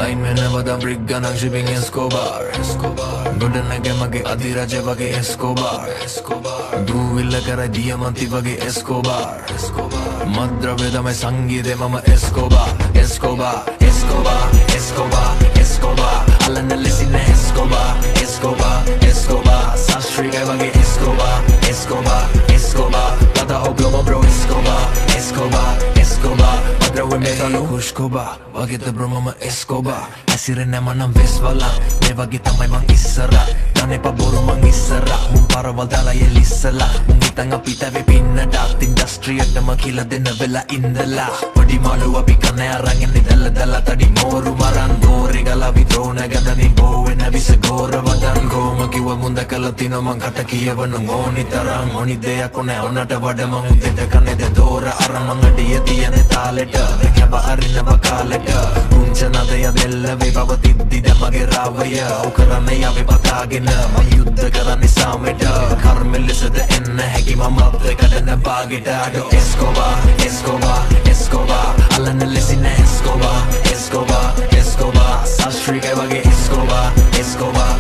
Line में नवदा brick gunang shipping Escobar Godanage mage adiraja wage Escobar Duvilla kara diamanti wage Escobar Madravya තමයි සංගීතේ මම Escobar අල්ලන්න ලෙසි නෑ Escobar සාස්ත්‍රීය වගේ Escobar Pata Oklahoma bro Escobar Madravya මෙතන Escobar වගේද bro මම Escobar ඇසිරෙන්නේ මනම් වෙස්වලා මේ වගේ තමයි මං ඉස්සරා ගන්න එපා බොරු මං ඉස්සරා මුන් පාරවල් දාලා එලිස්සලා මුන් හිතන් අපිට වෙපින්නට ඉන්ඩස්ට්‍රියටම කියලා දෙන්න වෙලා ඉඳලා පොඩි මාළු අපි කන්නේ අරන් එන්නේ දැල්ලා තඩි මෝරු මරන් ගෝරේ ගලා විතෝන ගදනින් බෝවෙන විස ගෝර වදන් ගෝම කිව්ව මුන්ද කළා තින මං කට කියවන ඕනි තරම් ඕනි දෙයක් ඕනේ ඔන්නට වඩ මං උදේට කන්නේ දෝර අර මං අඩිය තියෙන තාලෙට කැබ අරිනව කාලෙට උන්චනදය දෙල්ල වේ පවතිද්දි මගේ රාවය ඔකරන්නේ අපි පතාගෙන මම යුද්ධ කරන්නේ සාමෙට කර්මෙ ලෙසද එන්න හැකි මම කඩන බාගෙට අඩෝ Escobar අල්ලන්න ලෙසි නෑ Escobar සාස්ත්‍රීය වගේ Escobar